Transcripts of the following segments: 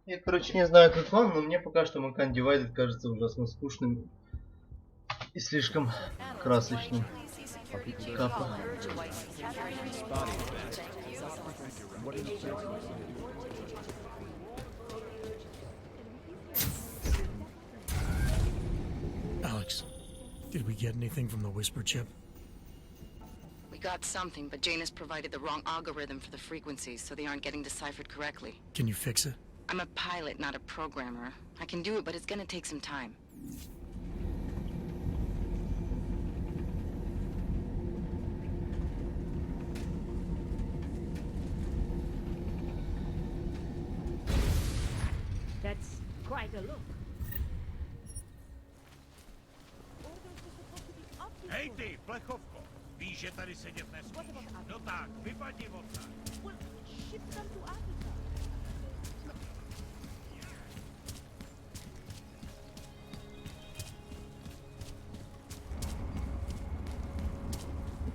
Я, короче, не знаю, как вам, но мне пока что Макан Divided кажется ужасно скучным и слишком красочным. Капа. Alex, did we get anything from the whisper chip? We got something, but Jane has provided the wrong algorithm for the frequencies, so they aren't getting deciphered correctly. Can you fix it? I'm a pilot, not a programmer. I can do it, but it's gonna take some time. That's quite a look. Hej ty, plechovko! Víš, že tady sedět nesmíš? No tak, vypadni odsaď. Well, ship them to Africa.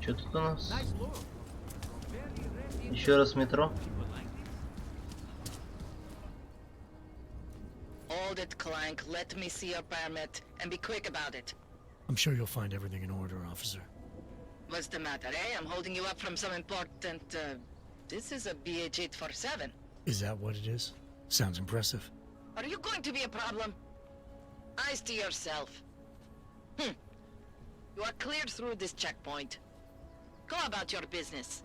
Что тут у нас? Еще раз метро. Hold it, Clank. Let me see your permit, and be quick about it. I'm sure you'll find everything in order, officer. What's the matter, eh? I'm holding you up from some important, This is a BH-847. Is that what it is? Sounds impressive. Are you going to be a problem? Eyes to yourself. You are cleared through this checkpoint. Go about your business.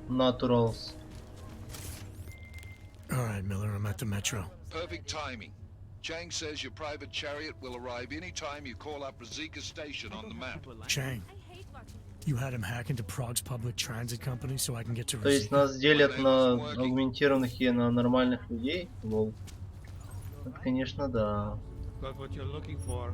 Naturals. All right, Miller, I'm at the metro. Perfect timing. Chang says your private chariot will arrive any time you call up Razika Station on the map. Chang, you had him hack into Prague's public transit company so I can get to То есть Razika? нас делят на аугментированных и на нормальных людей? Лол. Это, конечно, да. Got what you're looking for.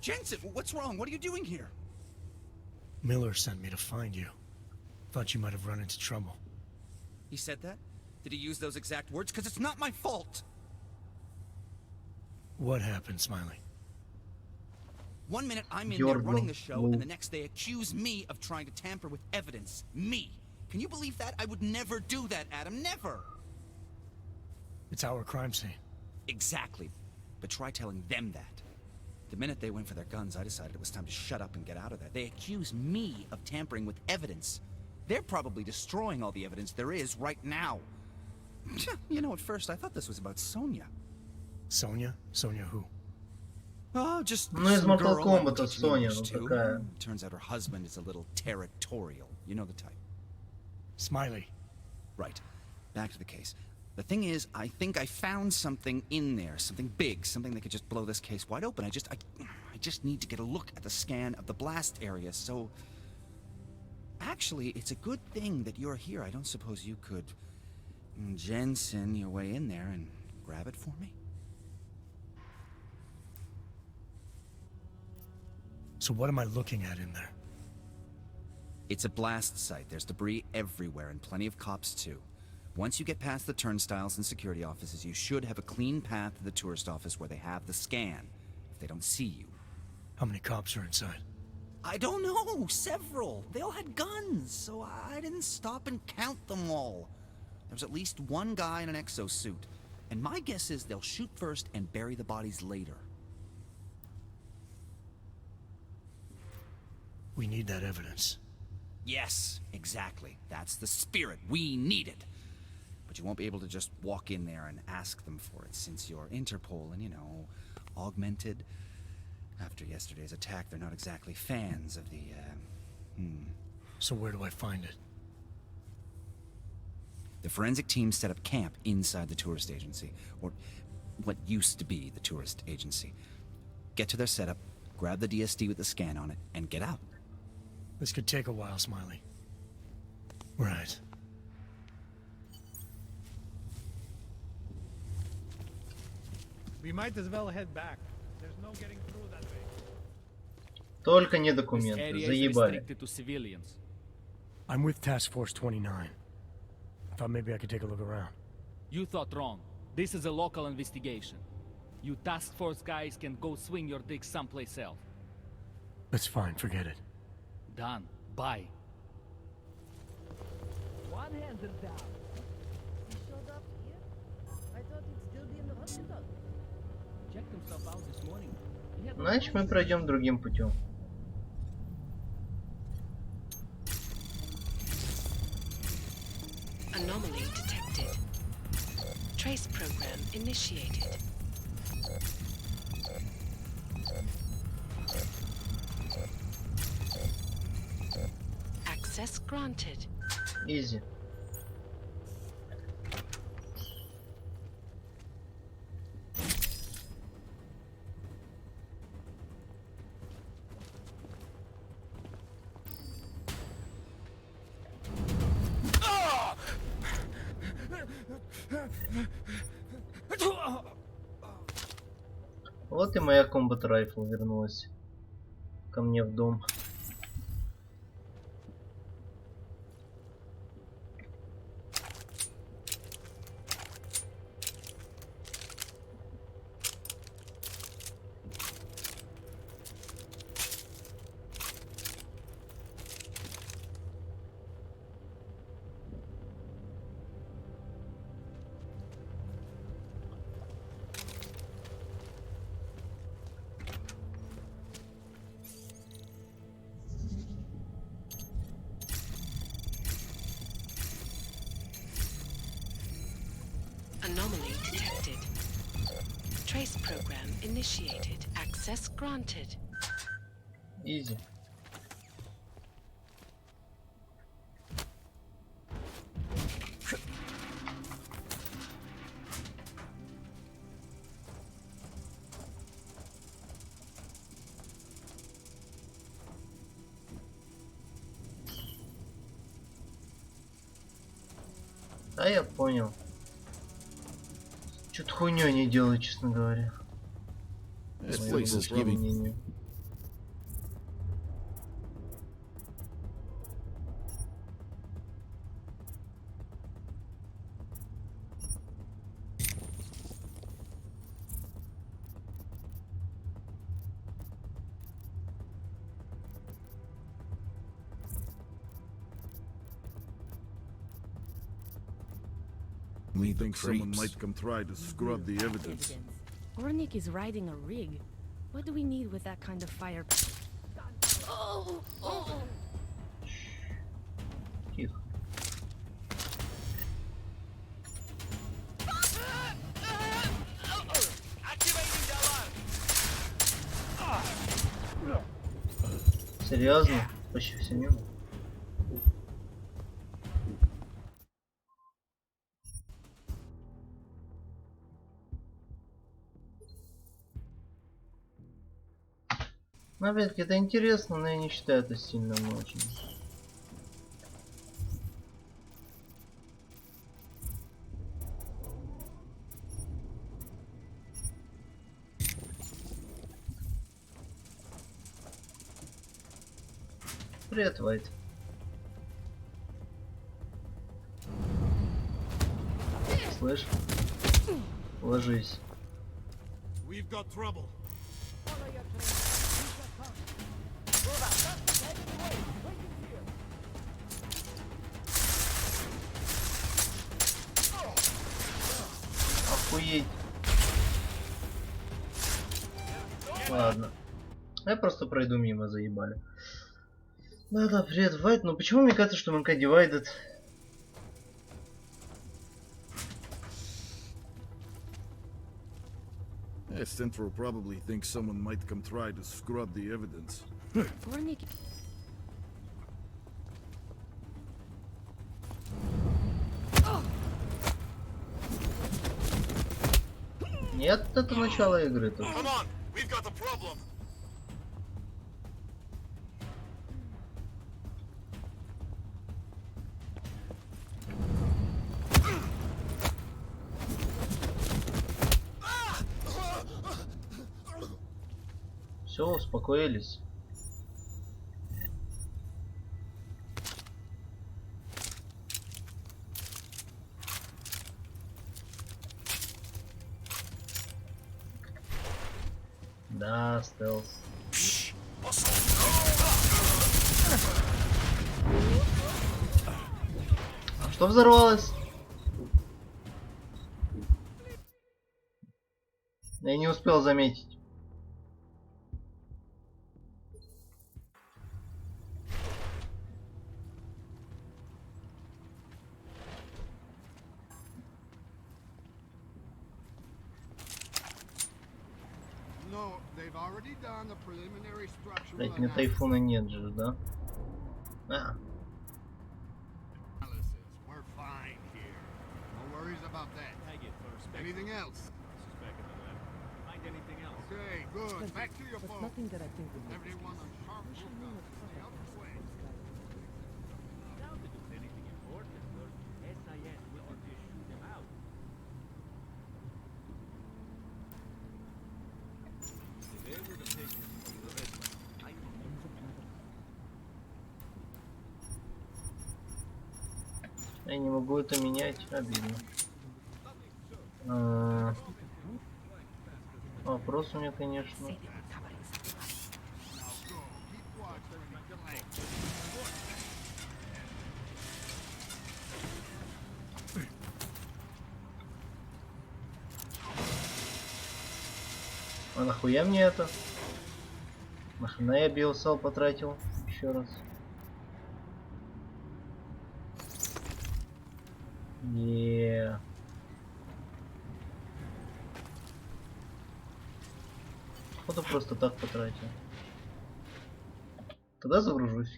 Jensen, what's wrong? What are you doing here? Miller sent me to find you. Thought you might have run into trouble. He said that? Did he use those exact words? Because it's not my fault. What happened, Smiley? 1 minute I'm in You're there running wrong. the show, and the next they accuse me of trying to tamper with evidence. Me. Can you believe that? I would never do that, Adam. Never. It's our crime scene. Exactly. But try telling them that. The minute they went for their guns, I decided it was time to shut up and get out of there. They accuse me of tampering with evidence. They're probably destroying all the evidence there is right now. You know, at first I thought this was about Sonia. Sonia? Sonia who? Oh, just Ну, из some Mortal girl I'm Kombat teaching Соня, English ну to. такая. Turns out her husband is a little territorial. You know the type. Smiley. Right. Back to the case. The thing is, I think I found something in there, something big, something that could just blow this case wide open. I just need to get a look at the scan of the blast area, so... Actually, it's a good thing that you're here. I don't suppose you could... Jensen your way in there and grab it for me? So what am I looking at in there? It's a blast site. There's debris everywhere, and plenty of cops, too. Once you get past the turnstiles and security offices, you should have a clean path to the tourist office where they have the scan, if they don't see you. How many cops are inside? I don't know, several. They all had guns, so I didn't stop and count them all. There was at least one guy in an exosuit, and my guess is they'll shoot first and bury the bodies later. We need that evidence. Yes, exactly. That's the spirit. We need it. But you won't be able to just walk in there and ask them for it, since you're Interpol and, you know, augmented. After yesterday's attack, they're not exactly fans of the, So where do I find it? The forensic team set up camp inside the tourist agency, or what used to be the tourist agency. Get to their setup, grab the DSD with the scan on it, and get out. This could take a while, Smiley. Right. We might as well head back. There's no getting through that way. Только не This документы. area is Заебали. restricted to civilians. I'm with Task Force 29. I thought maybe I could take a look around. You thought wrong. This is a local investigation. You task force guys can go swing your dick someplace else. That's fine, forget it. Done. Bye. One hand is down. He showed up here? I thought he'd still be in the hospital. Checked himself out this morning. He had Значит, мы пройдем другим путем. Anomaly detected. Trace program initiated. Access granted. Изи. Вот и моя комбат райфл вернулась ко мне в дом. Anomaly detected. Trace program initiated. Access granted. Изи. А я понял. Что-то хуйню не делаю, честно говоря. This Моё place is глупое giving мнение. We think someone might come try to scrub the evidence. Ornik is riding a rig. What do we need with that kind of fire? Тихо. Серьезно? Почти все мимо. Ну, опять-таки, это интересно, но я не считаю это сильно очень. Привет, Вайт. Слышь? Ложись. We've got trouble. Follow your trail. We shall come. Move out. Head in the way. Waiting here. Охуеть. Ладно. Я просто пройду мимо, заебали. Да, привет, Вайт. Но почему мне кажется, что Mankind Divided... Central probably thinks someone might come try to scrub the evidence. Ornik. Нет, это начало игры тут. Come on, we've got a problem. Все, успокоились. Да, стелс. А что взорвалось? Я не успел заметить. Блять, мне тайфуна нет же, да? А. But nothing that I think would make sense. Я не могу это менять, обидно. Вопрос у меня, конечно. А нахуя мне это? Нахрена я биосал потратил? Еще раз. Походу просто так потратил. Тогда загружусь.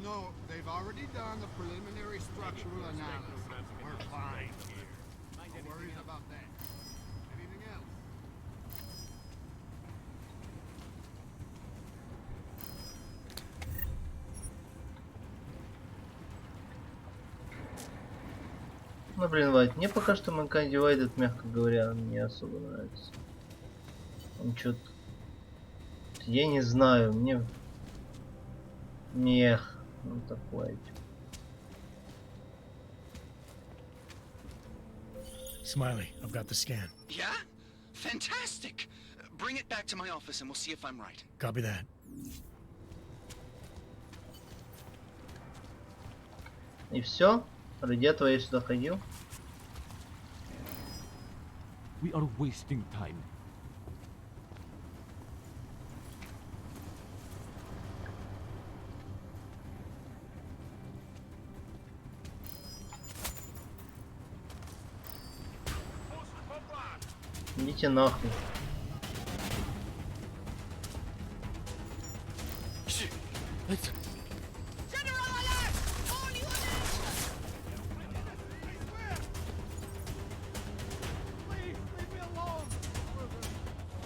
No, they've already done the preliminary structural analysis. We're fine here. No worries about that. Anything else? Ну блин, Вайт, мне пока что Mankind Divided, мягко говоря, не особо нравится. Он что-то... Я не знаю, мне... Мех. Ну такой. Smiley, I've got the scan. Yeah? Fantastic! Bring it back to my office and we'll see if I'm right. Copy that. И все? Ради этого я сюда ходил. We are wasting time. Идите нахуй.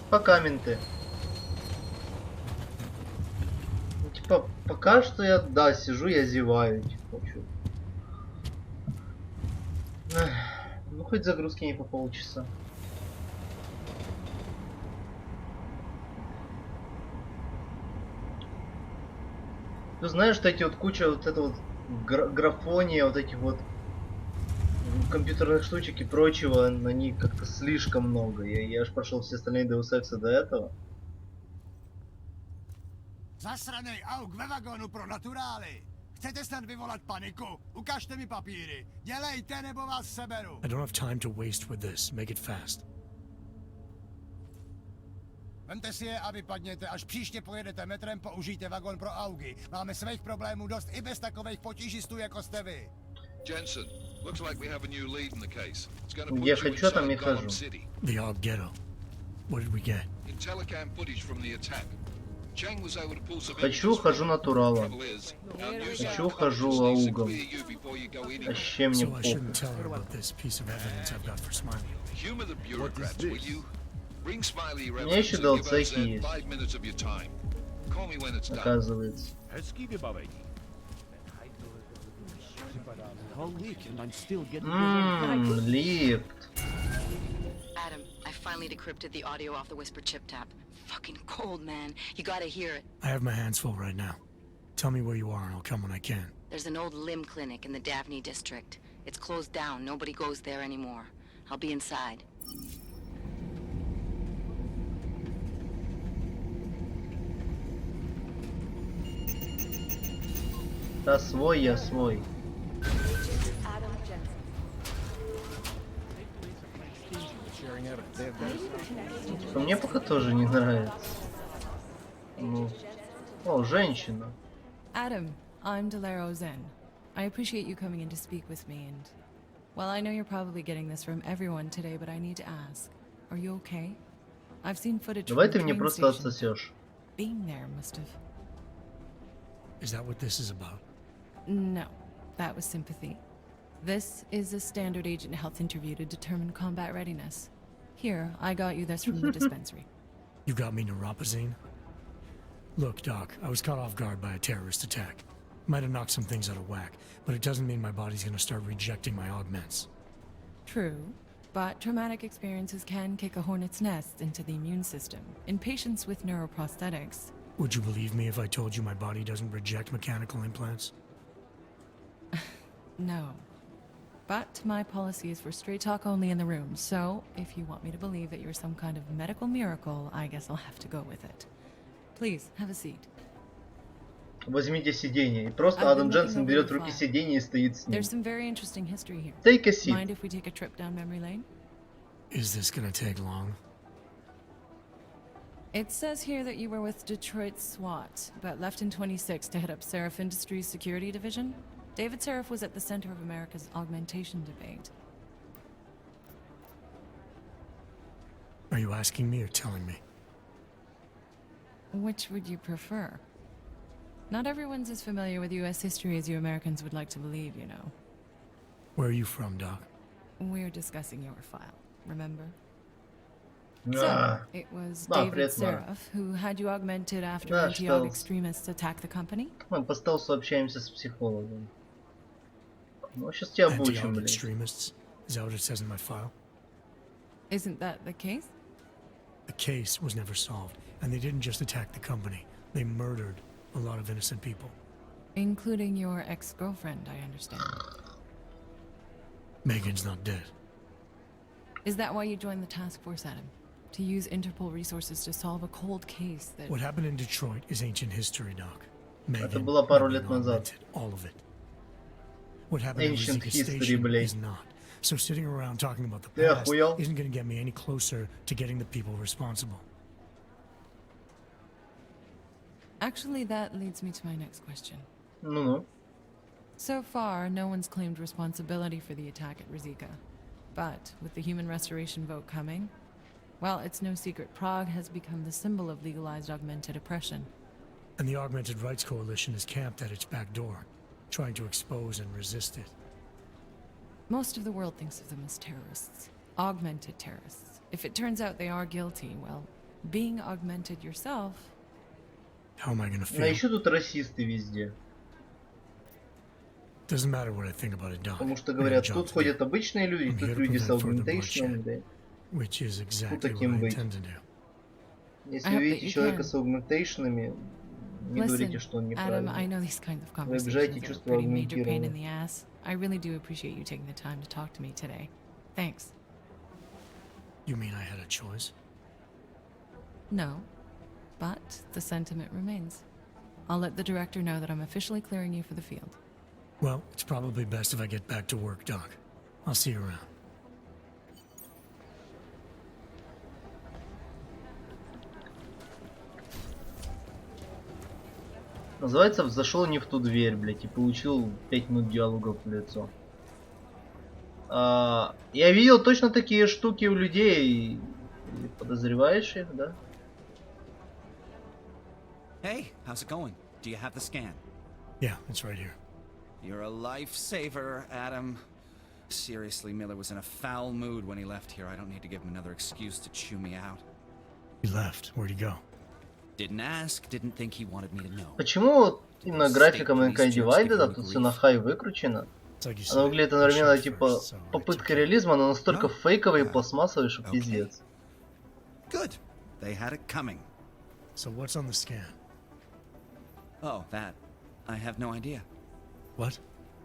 Пока, менты. Ну, типа, пока что я, да, сижу, я зеваю, типа, чё. Ну, хоть загрузки не по полчаса. Ты знаешь, что эти вот куча вот это вот графония, вот этих вот компьютерных штучек и прочего, на них как-то слишком много. Я аж прошел все остальные Deus Ex'ы до этого. Zasranej auk ve vagonu pro naturály. Chcete snad vyvolat paniku? Ukažte mi papíry. Dělejte, nebo vás seberu. I don't have time to waste with this. Make it fast. Vemte si je a vypadněte, až příště pojedete metrem, použijte vagon pro augy. Máme svých problémů dost i bez takových potížistů, jako jste vy. Jensen, looks like we have a new lead in the case. It's going to put Я you хочу, там не inside Gotham хожу. City. The AUG ghetto. What did we get? In telecam footage from the attack. Chang was able to pull some Хочу, хожу натуралом. Trouble is, our new Хочу, South хожу office needs to аугом. clear you before you go anywhere. Вообще мне So I похуй. shouldn't tell her about this piece of evidence I've got for Smiley. Humor the bureaucrats, will you? Bring Smiley your меня еще evidence and give us DLC that есть. 5 minutes of your time. Call me when it's done. Оказывается. Hezký vybavení. Лифт. Adam, I finally decrypted the audio off the whisper chip tap. Fucking cold, man. You gotta hear it. I have my hands full right now. Tell me where you are and I'll come when I can. There's an old limb clinic in the Daphne district. It's closed down. Nobody goes there anymore. I'll be inside. Да свой я свой. Мне пока тоже не нравится. Ну. О, женщина. Adam, I'm Delaro Zen. I appreciate you coming in to speak with me and... Well, I know you're probably getting this from everyone today, but I need to ask. Are you okay? I've seen footage Давай from ты the мне train просто station. отсосешь. Being there must have... Is that what this is about? No, that was sympathy. This is a standard agent health interview to determine combat readiness. Here, I got you this from the dispensary. You got me neuropazine? Look, Doc, I was caught off guard by a terrorist attack. Might have knocked some things out of whack, but it doesn't mean my body's gonna start rejecting my augments. True, but traumatic experiences can kick a hornet's nest into the immune system. In patients with neuroprosthetics... Would you believe me if I told you my body doesn't reject mechanical implants? No. But my policy is for straight talk only in the room, so if you want me to believe that you're some kind of medical miracle, I guess I'll have to go with it. Please, have a seat. Возьмите сиденье. И просто Адам Дженсен берет в руки сиденье и стоит с ним. There's some very interesting history here. Take a seat. Mind if we take a trip down memory lane? Is this gonna take long? It says here that you were with Detroit SWAT, but left in 26 to head up Seraph Industries Security Division. David Seraph was at the center of America's augmentation debate. Are you asking me or telling me? Which would you prefer? Not everyone's as familiar with U.S. history as you Americans would like to believe, you know. Where are you from, Doc? We're discussing your file, remember? Ah. So, it was David Seraph who had you augmented after anti-aug extremists attacked the company? Мы по стелсу общаемся с психологом. Ну, сейчас тебя обучим, блин. Extremists? Is that what it says in my file? Isn't that the case? The case was never solved, and they didn't just attack the company. They murdered a lot of innocent people. Including your ex-girlfriend, I understand. Megan's not dead. Is that why you joined the task force, Adam? To use Interpol resources to solve a cold case that... What happened in Detroit is ancient history, Doc. Это было пару лет назад. All of it. What happened in Ancient Rizika history, Station блядь. is not. So sitting around talking about the Ты past охуел? isn't going to get me any closer to getting the people responsible. Actually, that leads me to my next question. Ну-ну. So far, no one's claimed responsibility for the attack at Rizika. But with the human restoration vote coming, well, it's no secret Prague has become the symbol of legalized augmented oppression. And the Augmented Rights Coalition is camped at its back door, trying to expose and resist it. Most of the world thinks of them as terrorists. Augmented terrorists. If it turns out they are guilty, well, being augmented yourself... How am I gonna А feel? еще тут расисты везде. Doesn't matter what I think about it, Doc. Потому что I got a говорят, job тут to do. ходят обычные люди, I'm тут here to люди с prevent further аугментейшном, bloodshed, да. which is exactly what таким I быть. intend to do. Если I hope увидите that you человека can. с аугментейшнами, не говорите, что он Adam, I неправильный. know these kinds of Вы обижаете conversations are a чувство pretty major pain in аугментированных. the ass. I really do appreciate you taking the time to talk to me today. Thanks. You mean I had a choice? No, but the sentiment remains. I'll let the director know that I'm officially clearing you for the field. Well, it's probably best if I get back to work, Doc. I'll see you around. Называется, зашел не в ту дверь, блять, и получил 5 минут диалогов в лицо. Я видел точно такие штуки у людей. Подозреваешь их, да? Hey, how's it going? Do you have the scan? Yeah, it's right here. You're a lifesaver, Adam. Seriously, Miller was in a foul mood when he left here. I don't need to give him another excuse to chew me out. He left. Where'd he go? Didn't ask, didn't think he wanted me to know. Почему именно графика Mankind Divided, а тут все на хай выкручено? Она выглядит одновременно типа попытка реализма, но настолько фейковой и пластмассовой, что пиздец. Good. They had it coming. So what's on the scan? Oh, that. I have no idea. What?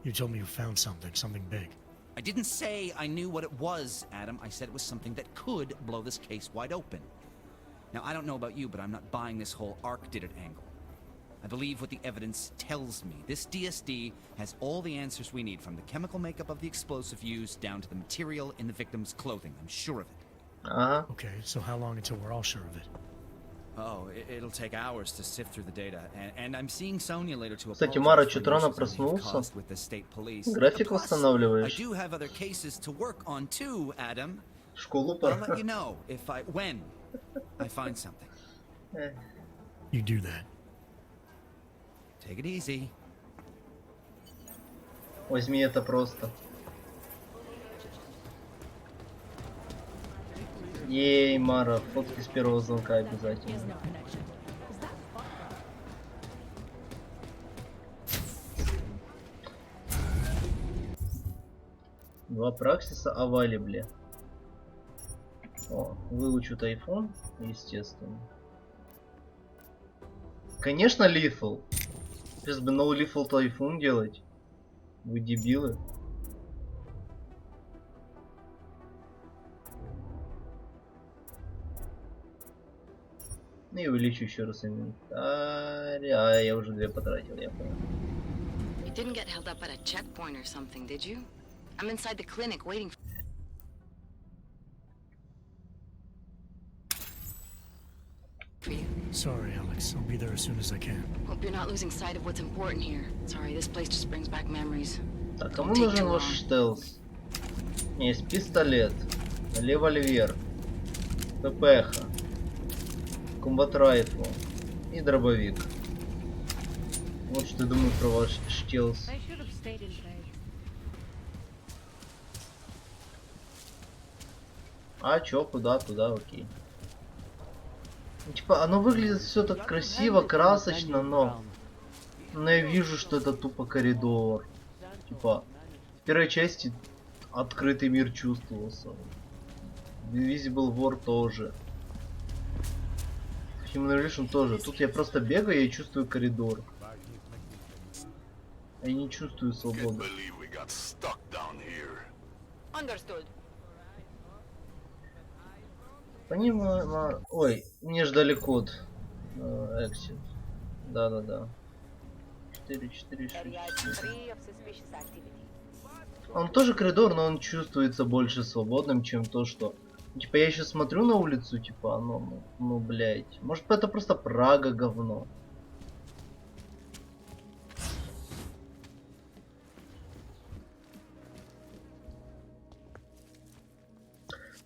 You told me you found something big. I didn't say I knew what it was, Adam. I said it was something that could blow this case wide open. Now, I don't know about you, but I'm not buying this whole Ark did it angle. I believe what the evidence tells me. This DSD has all the answers we need, from the chemical makeup of the explosive used down to the material in the victim's clothing. I'm sure of it. Okay, so how long until we're all sure of it? Oh, it'll take hours to sift through the data, and I'm seeing Sonia later to Кстати, Мара что-то рано проснулся. График восстанавливаешь. I do have other cases to work on too, Adam. Школу I'll let you know when I find something. You do that. Take it easy. Возьми это просто. Ей, Мара, фотки с первого звонка обязательно. Два праксиса авалибле. О, выучу тайфун, естественно. Конечно, lethal. Сейчас бы no lethal тайфун делать. Вы дебилы. И увеличу еще раз инвентарь. А, я уже 2 потратил, я понял. You didn't get held up at a checkpoint or something, did you? I'm inside the clinic waiting for you. Sorry, Alex. I'll be there as soon as I can. Hope you're not losing sight of what's important here. Sorry, this place just brings back memories. Так, кому нужен ваш штелс? Есть пистолет, револьвер, ППХ, комбат райфл и дробовик. Вот что я думаю про ваш штелс. А чё, куда, окей. Типа, оно выглядит все так красиво, красочно, но я вижу, что это тупо коридор. Типа, в первой части открытый мир чувствовался. Invisible War тоже. Human Revolution тоже. Тут я просто бегаю и чувствую коридор. Я не чувствую свободу. Понимаю. Ой, мне ждали код. Exit. Да. 4, 4, 6. Он тоже коридор, но он чувствуется больше свободным, чем то, что... Типа, я сейчас смотрю на улицу, типа, ну, блядь. Может, это просто Прага говно.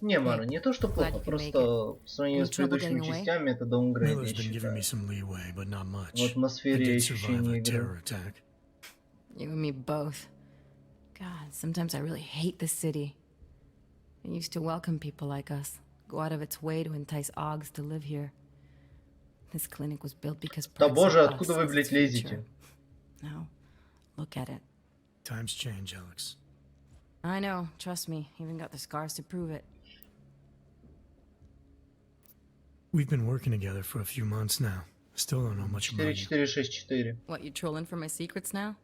Не, Мара, не то, что плохо, просто в сравнении с предыдущими частями это даунгрейд, я считаю. В атмосфере ощущения игры. You and me both. God, sometimes I really hate this city. It used to welcome people like us, go out of its way to entice Augs to live here. This clinic was built because Да боже, откуда вы, блядь, лезете? Now, look at it. Times change, Alex. I know, trust me, even got the scars to prove it. We've been working together for a few months now. Still don't know much about you. 4-4-6-4. What, you trolling for my secrets now?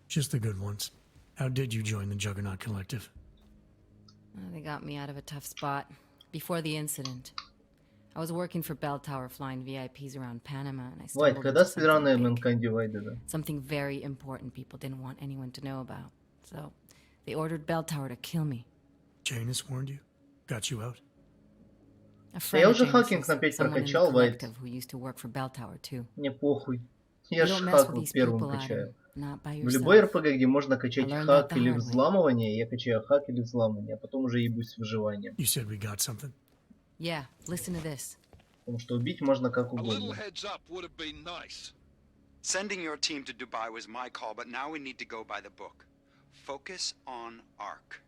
Just the good ones. How did you join the Juggernaut Collective? They got me out of a tough spot. Before the incident. I was working for Bell Tower flying VIPs around Panama, and I stumbled into something very important people didn't want anyone to know about. So, they ordered Bell Tower to kill me. Janus warned you? Got you out? Я уже хакинг на 5 прокачал, Вайт. Мне похуй. Я же хак первым качаю. В любой РПГ, где можно качать хак или взламывание, я качаю хак или взламывание, а потом уже ебусь с выживанием. Yeah, listen to this. Потому что убить можно как угодно. Sending your team to Dubai was my call, but now we need to go by the book. Focus on Ark.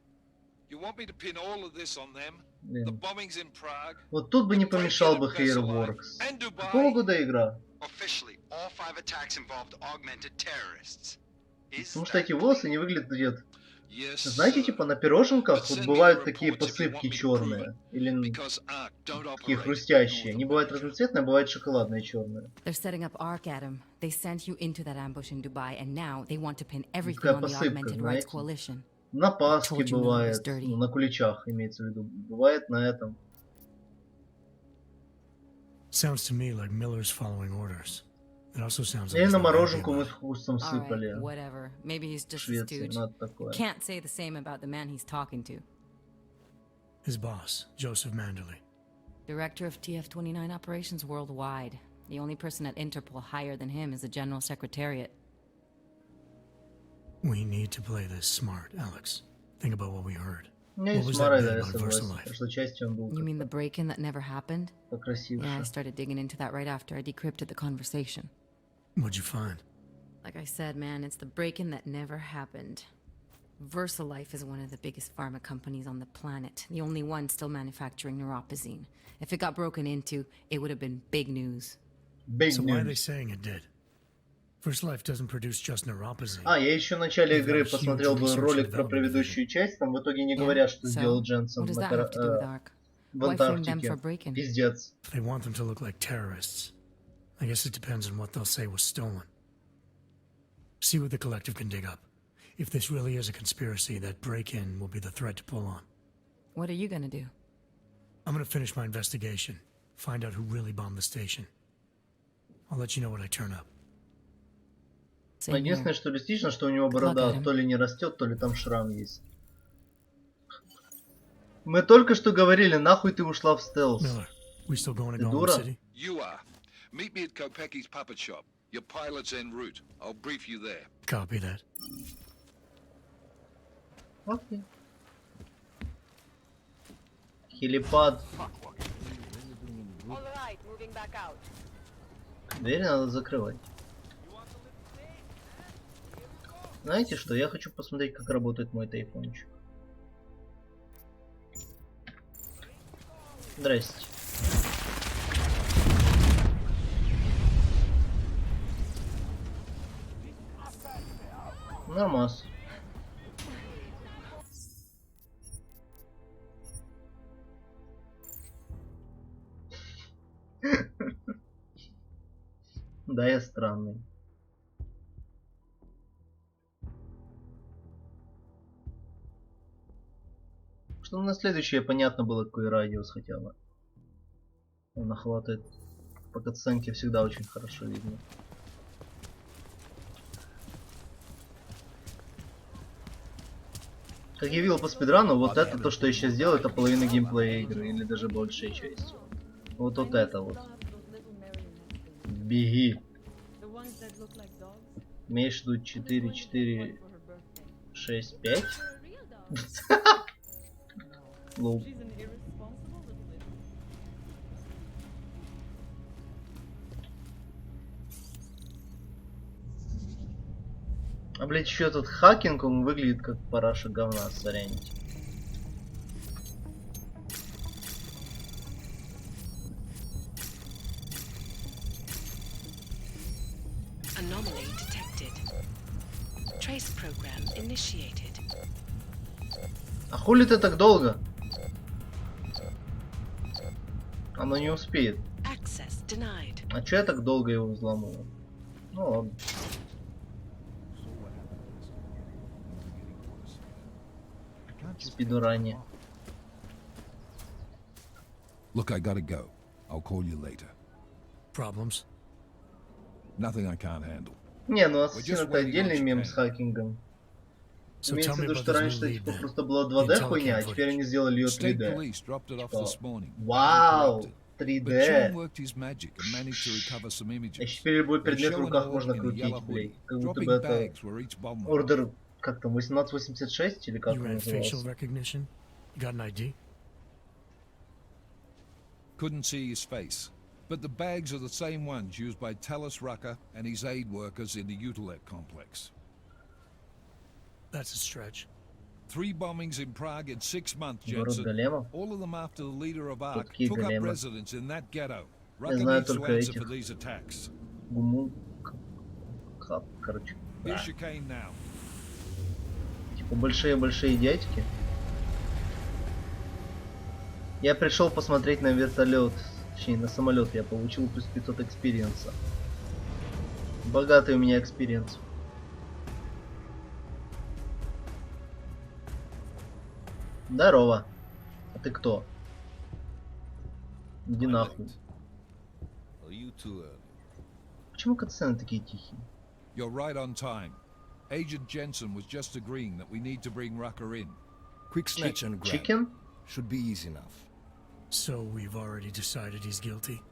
You want me to pin all of this on them? The bombings in Prague. Вот тут бы не помешал бы Hairworks. Какого года игра? Officially, all 5 attacks involved augmented terrorists. Потому что эти волосы не выглядят... Знаете, типа на пироженках вот бывают такие посыпки черные. Или такие хрустящие. Они бывают разноцветные, а бывают шоколадные черные. Такая посыпка, знаете. На Пасхе бывает, ну, на куличах имеется в виду. Бывает на этом. Sounds to me like Miller's following orders. It also sounds like Или на мороженку мы с вкусом сыпали. Whatever. Maybe he's just a Швеции, stooge. надо такое. Can't say the same about the man he's talking to. His boss, Joseph Manderley. Director of TF-29 operations worldwide. The only person at Interpol higher than him is the General Secretariat. We need to play this smart, Alex. Think about what we heard. What was that bit about VersaLife? You mean the break-in that never happened? Покрасивше. Yeah, I started digging into that right after I decrypted the conversation. What'd you find? Like I said, man, it's the break-in that never happened. VersaLife is one of the biggest pharma companies on the planet. The only one still manufacturing neuropozyne. If it got broken into, it would have been big news. So why are they saying it did? VersaLife doesn't produce just neuropozyne. Я еще в начале игры посмотрел был ролик про предыдущую часть, там в итоге не говорят, что сделал Дженсен в Антарктике. Пиздец. They want them to look like terrorists. I guess it depends on what they'll say was stolen. See what the collective can dig up. If this really is a conspiracy, that break-in will be the thread to pull on. What are you gonna do? I'm gonna finish my investigation. Find out who really bombed the station. I'll let you know when I turn up. Единственное, что реалистично, что у него борода то ли не растет, то ли там шрам есть. Мы только что говорили, нахуй ты ушла в стелс. Ты дура? Meet me at Kopecki's puppet shop. Your pilot's en route. I'll brief you there. Copy that. Окей. Хелипад. Дверь надо закрывать. Знаете что? Я хочу посмотреть, как работает мой тайфончик. Здрасте. Нормас. Да, я странный. Что на следующее понятно было, какой радиус хотя бы. Он охватывает. По катсценке всегда очень хорошо видно. Как я видел по спидрану, вот это то, что я сейчас делаю, это половина геймплея игры, или даже большая часть. Вот это вот. Беги. Имеешь в виду 4, 4, 6, 5? Лоу. А, блять, еще этот хакинг, он выглядит как параша говна, соряните. Anomaly detected. Trace program initiated. А хули ты так долго? Оно не успеет. Access denied. А чё я так долго его взломал? Ну ладно. Спидуране. Look, I gotta go. I'll call you later. Problems? Nothing I can't handle. Не, ну Ассасин это отдельный мем с хакингом. Имеется в виду, что раньше типа просто была 2D хуйня, а теперь они сделали ее 3D. Типа, вау! 3D! А теперь любой предмет в руках можно крутить, блядь. Как будто бы это... Ордер... Как там, 1886 или как он назывался? Couldn't see his face, but the bags are the same ones used by Talus Rucker and his aid workers in the Utilet complex. That's a stretch. 3 bombings in Prague in 6 months, Jensen. All of them after the leader of ARC took up residence in that ghetto. Rucker needs to answer for these attacks. Гуму... Короче, Here's your cane now. Типа большие-большие дядьки. Я пришел посмотреть на вертолет, точнее на самолет. Я получил плюс 500 экспириенса. Богатый у меня экспириенс. Здорово. А ты кто? Иди нахуй. Почему катсцены такие тихие? You're right on time. Agent Jensen was just agreeing that we need to bring Rucker in. Quick snatch and grab. Chicken? Should be easy enough. So we've already decided he's guilty?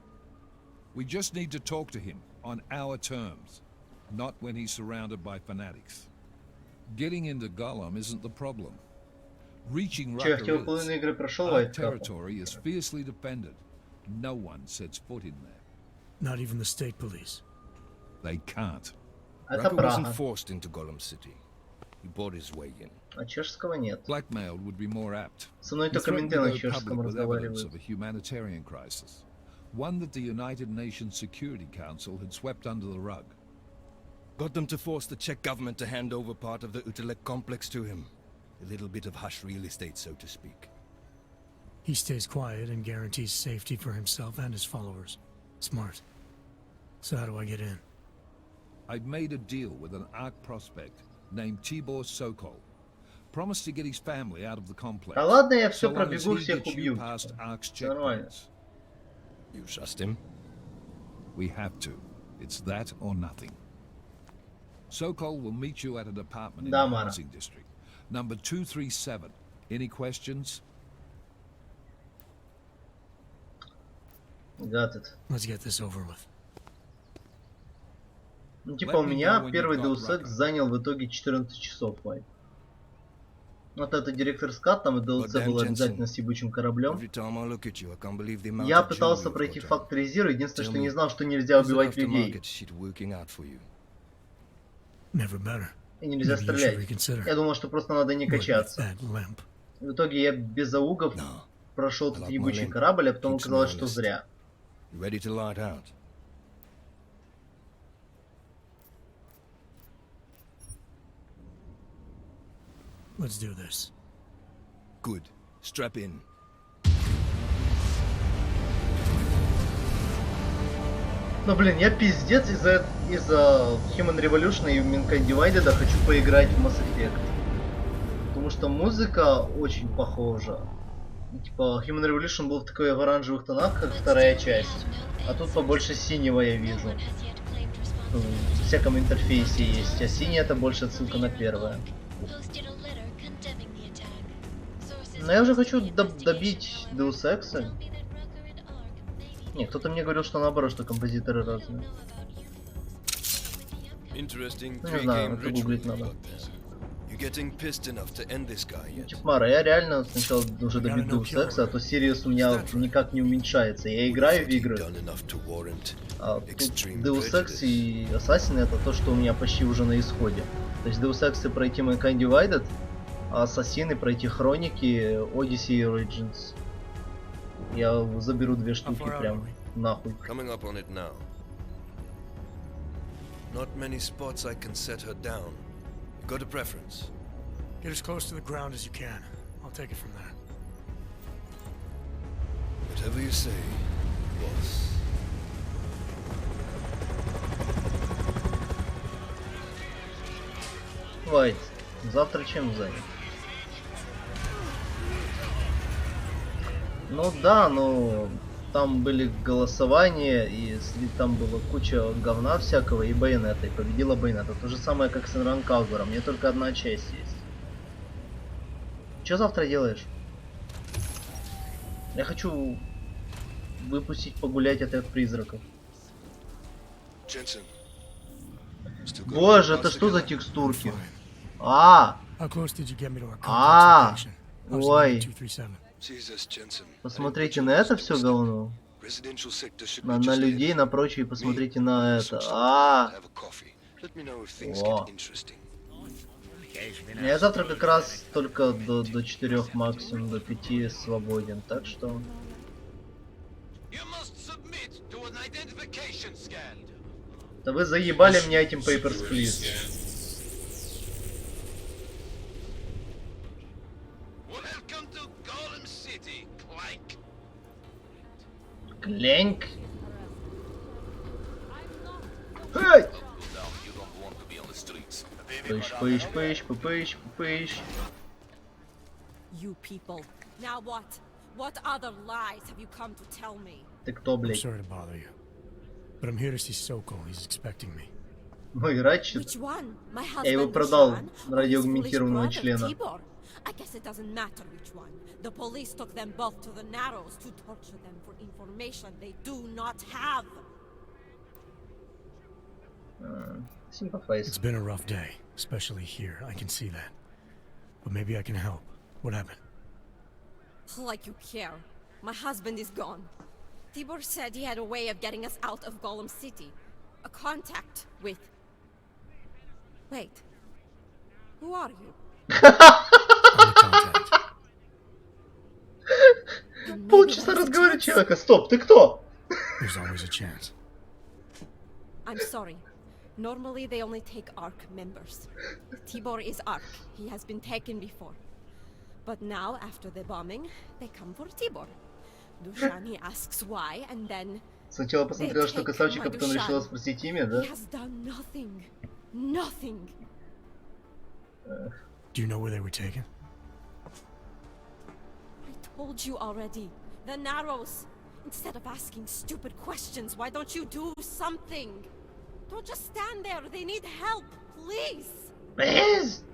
We just need to talk to him on our terms, not when he's surrounded by fanatics. Getting into Gollum isn't the problem. Reaching Rucker is. Our territory is fiercely defended. No one sets foot in there. Not even the state police. They can't. Rucker wasn't forced into Gollum City. He bought his way in. А чешского нет. Blackmailed would be more apt. Со мной только менты на чешском разговаривают. Of a humanitarian crisis, one that the United Nations Security Council had swept under the rug. Got them to force the Czech government to hand over part of the Utrecht complex to him. A little bit of hush real estate, so to speak. He stays quiet and guarantees safety for himself and his followers. Smart. So how do I get in? I've made a deal with an ARC prospect named Tibor Sokol. Promised to get his family out of the complex. Да ладно, я все пробегу, всех убью. Нормально. You trust him? We have to. It's that or nothing. Sokol will meet you at an apartment in the housing district. Number 237. Any questions? Got it. Let's get this over with. Ну, типа у меня первый Deus Ex занял в итоге 14 часов, Вайт. Вот это директор скат, там и Deus Ex был обязательно с ебучим кораблем. Я пытался пройти Factory Zero, единственное, что не знал, что нельзя убивать людей. И нельзя стрелять. Я думал, что просто надо не качаться. В итоге я без аугов прошел этот ебучий корабль, а потом оказалось, что зря. Let's do this. Good. Strap in. Ну блин, я пиздец из-за Human Revolution и Mankind Divided хочу поиграть в Mass Effect. Потому что музыка очень похожа. Типа Human Revolution был в такой в оранжевых тонах, как вторая часть. А тут побольше синего я вижу. В всяком интерфейсе есть. А синий это больше отсылка на первое. Но я уже хочу добить Deus Ex. Не, кто-то мне говорил, что наоборот, что композиторы разные. Ну, не знаю, это гуглить надо. Типа, Мара, я реально сначала уже добить Deus Ex, а то Sirius у меня никак не уменьшается. Я играю в игры. А тут Deus Ex и Assassin это то, что у меня почти уже на исходе. То есть Deus Ex пройти Mankind Divided, а Ассасины пройти Хроники, Odyssey и Origins. Я заберу 2 штуки прям нахуй. Not many spots I can set her down. You got a preference? Get as close to the ground as you can. I'll take it from there. Whatever you say, boss. Вайт, завтра чем занят? Ну да, ну там были голосования, и там была куча говна всякого, и Байонета, и победила Байонета. То же самое, как с Инранкаугером, мне только одна часть есть. Что завтра делаешь? Я хочу выпустить погулять от призраков. Боже, это что за текстурки? Ой. Посмотрите на это все говно. На людей, на прочее, посмотрите на это. О. Я завтра как раз только до 4 максимум, до 5 свободен, так что... Да вы заебали меня этим Papers, Please. Кленьк. Эй! Пыщ. You people. Now what? What other lies have you come to tell me? Ты кто, I'm блядь? sorry to bother you, but I'm here to see Soko. He's expecting me. Мой Ratchet. Which one? My Я его husband продал Dushan, or ради his аугментированного foolish brother члена. Tibor? I guess it doesn't matter which one. The police took them both to the Narrows to torture them for information they do not have. Sympathize. It's been a rough day, especially here. I can see that. But maybe I can help. What happened? Like you care. My husband is gone. Tibor said he had a way of getting us out of Golem City. A contact with... Wait. Who are you? Полчаса разговаривает человека. Стоп, ты кто? There's always a chance. I'm sorry. Normally they only take ARC members. Tibor is ARC. He has been taken before. But now, after the bombing, they come for Tibor. Dushani asks why, and then... Сначала посмотрела, что красавчик, а потом решила спросить имя, да? He has done nothing. Nothing. Do you know where they were taken? I told you already. The Narrows. Instead of asking stupid questions, why don't you do something? Don't just stand there. They need help. Please. Please?